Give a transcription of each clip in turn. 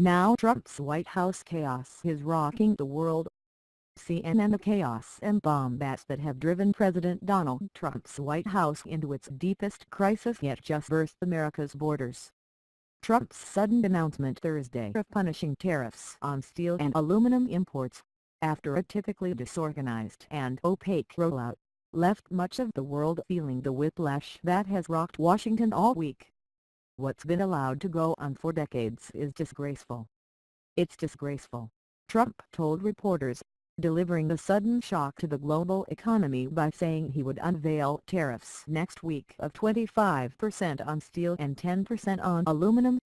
Now Trump's White House chaos is rocking the world. CNN. The chaos and bombast that have driven President Donald Trump's White House into its deepest crisis yet just burst America's borders. Trump's sudden announcement Thursday of punishing tariffs on steel and aluminum imports, after a typically disorganized and opaque rollout, left much of the world feeling the whiplash that has rocked Washington all week. What's been allowed to go on for decades is disgraceful. It's disgraceful, Trump told reporters, delivering the sudden shock to the global economy by saying he would unveil tariffs next week of 25% on steel and 10% on aluminum.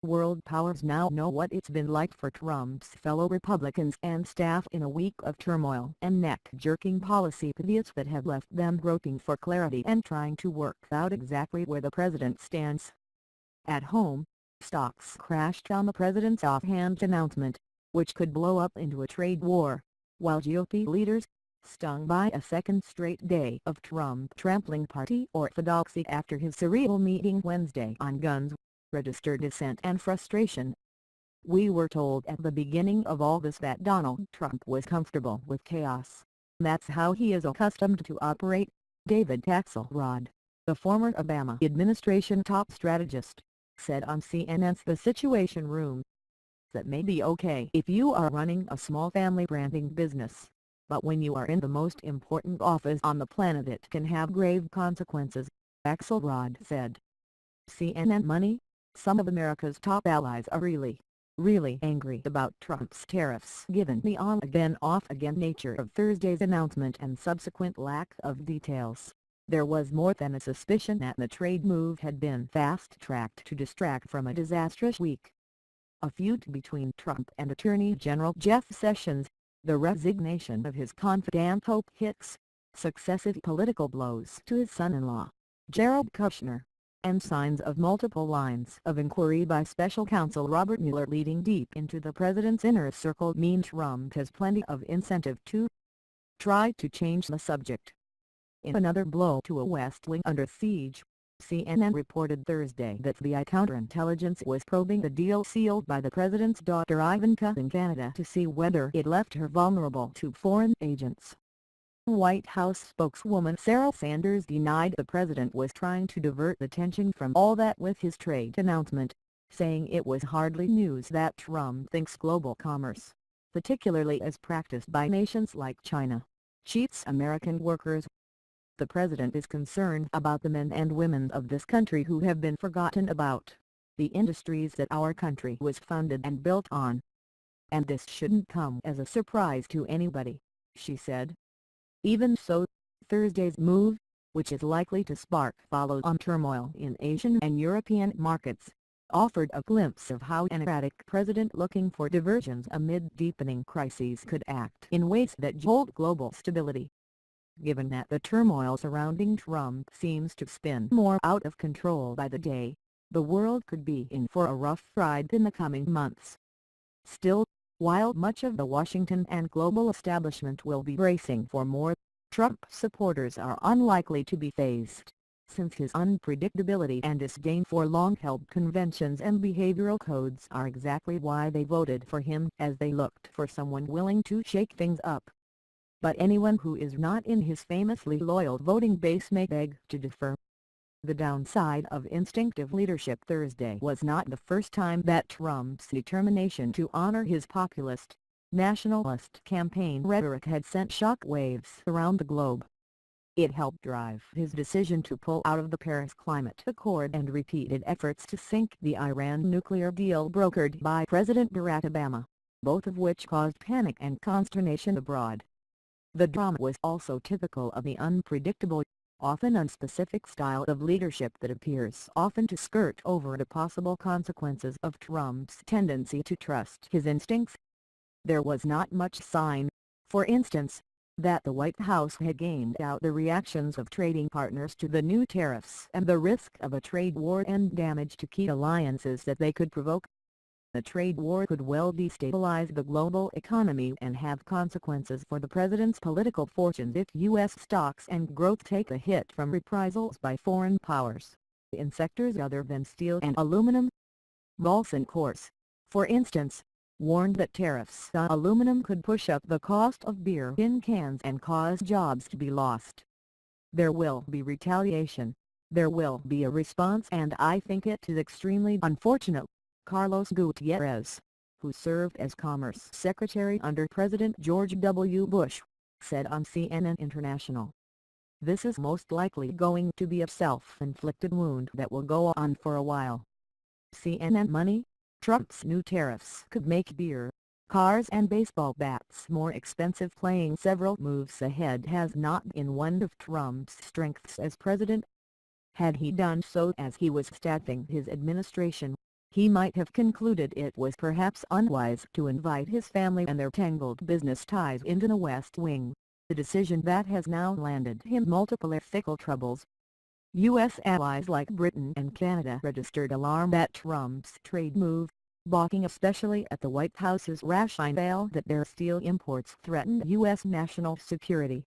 World powers now know what it's been like for Trump's fellow Republicans and staff in a week of turmoil and neck-jerking policy pivots that have left them groping for clarity and trying to work out exactly where the president stands. At home, stocks crashed on the president's offhand announcement, which could blow up into a trade war, while GOP leaders, stung by a second straight day of Trump trampling party orthodoxy after his surreal meeting Wednesday on guns, registered dissent and frustration. We were told at the beginning of all this that Donald Trump was comfortable with chaos. That's how he is accustomed to operate, David Axelrod, the former Obama administration top strategist, said on CNN's The Situation Room. That may be okay if you are running a small family branding business, but when you are in the most important office on the planet it can have grave consequences, Axelrod said. CNN Money. Some of America's top allies are really angry about Trump's tariffs given the on-again off-again nature of Thursday's announcement and subsequent lack of details. There was more than a suspicion that the trade move had been fast-tracked to distract from a disastrous week. A feud between Trump and Attorney General Jeff Sessions, the resignation of his confidant Hope Hicks, successive political blows to his son-in-law, Jared Kushner, and signs of multiple lines of inquiry by special counsel Robert Mueller leading deep into the president's inner circle mean Trump has plenty of incentive to try to change the subject. In another blow to a West Wing under siege, CNN reported Thursday that the counterintelligence was probing the deal sealed by the president's daughter Ivanka in Canada to see whether it left her vulnerable to foreign agents. White House spokeswoman Sarah Sanders denied the president was trying to divert attention from all that with his trade announcement, saying it was hardly news that Trump thinks global commerce, particularly as practiced by nations like China, cheats American workers. The president is concerned about the men and women of this country who have been forgotten about, the industries that our country was founded and built on. And this shouldn't come as a surprise to anybody, she said. Even so, Thursday's move, which is likely to spark follow-on turmoil in Asian and European markets, offered a glimpse of how an erratic president looking for diversions amid deepening crises could act in ways that jolt global stability. Given that the turmoil surrounding Trump seems to spin more out of control by the day, the world could be in for a rough ride in the coming months. Still, while much of the Washington and global establishment will be bracing for more, Trump supporters are unlikely to be fazed, since his unpredictability and disdain for long-held conventions and behavioral codes are exactly why they voted for him, as they looked for someone willing to shake things up. But anyone who is not in his famously loyal voting base may beg to differ. The downside of instinctive leadership Thursday was not the first time that Trump's determination to honor his populist, nationalist campaign rhetoric had sent shock waves around the globe. It helped drive his decision to pull out of the Paris Climate Accord and repeated efforts to sink the Iran nuclear deal brokered by President Barack Obama, both of which caused panic and consternation abroad. The drama was also typical of the unpredictable, often unspecific style of leadership that appears often to skirt over the possible consequences of Trump's tendency to trust his instincts. There was not much sign, for instance, that the White House had gained out the reactions of trading partners to the new tariffs and the risk of a trade war and damage to key alliances that they could provoke. The trade war could well destabilize the global economy and have consequences for the president's political fortunes if U.S. stocks and growth take a hit from reprisals by foreign powers, in sectors other than steel and aluminum. Molson Coors, for instance, warned that tariffs on aluminum could push up the cost of beer in cans and cause jobs to be lost. There will be retaliation. There will be a response, and I think it is extremely unfortunate, Carlos Gutierrez, who served as Commerce Secretary under President George W. Bush, said on CNN International. This is most likely going to be a self-inflicted wound that will go on for a while. CNN Money. Trump's new tariffs could make beer, cars and baseball bats more expensive. Playing several moves ahead has not been one of Trump's strengths as president. Had he done so as he was staffing his administration, he might have concluded it was perhaps unwise to invite his family and their tangled business ties into the West Wing, a decision that has now landed him multiple ethical troubles. U.S. allies like Britain and Canada registered alarm at Trump's trade move, balking especially at the White House's rationale that their steel imports threatened U.S. national security.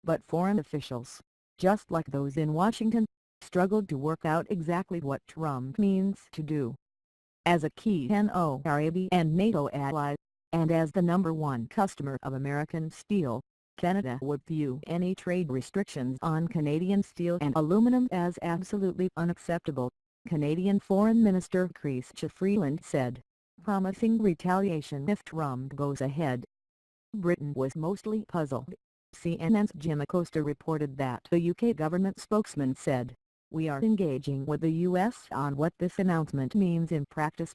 But foreign officials, just like those in Washington, struggled to work out exactly what Trump means to do. As a key NORAB and NATO ally, and as the #1 customer of American steel, Canada would view any trade restrictions on Canadian steel and aluminum as absolutely unacceptable, Canadian Foreign Minister Chrystia Freeland said, promising retaliation if Trump goes ahead. Britain was mostly puzzled. CNN's Jim Acosta reported that the UK government spokesman said, "We are engaging with the US on what this announcement means in practice."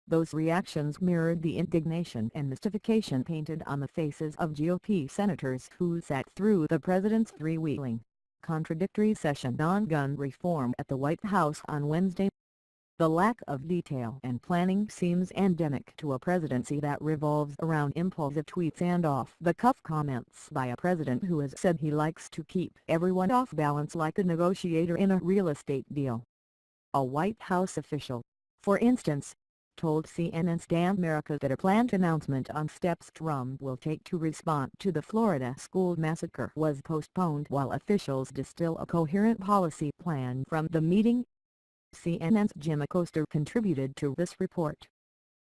Those reactions mirrored the indignation and mystification painted on the faces of GOP senators who sat through the president's three-wheeling, contradictory session on gun reform at the White House on Wednesday. The lack of detail and planning seems endemic to a presidency that revolves around impulsive tweets and off-the-cuff comments by a president who has said he likes to keep everyone off balance like a negotiator in a real estate deal. A White House official, for instance, told CNN's Dan America that a planned announcement on steps Trump will take to respond to the Florida school massacre was postponed while officials distill a coherent policy plan from the meeting. CNN's Jim Acosta contributed to this report.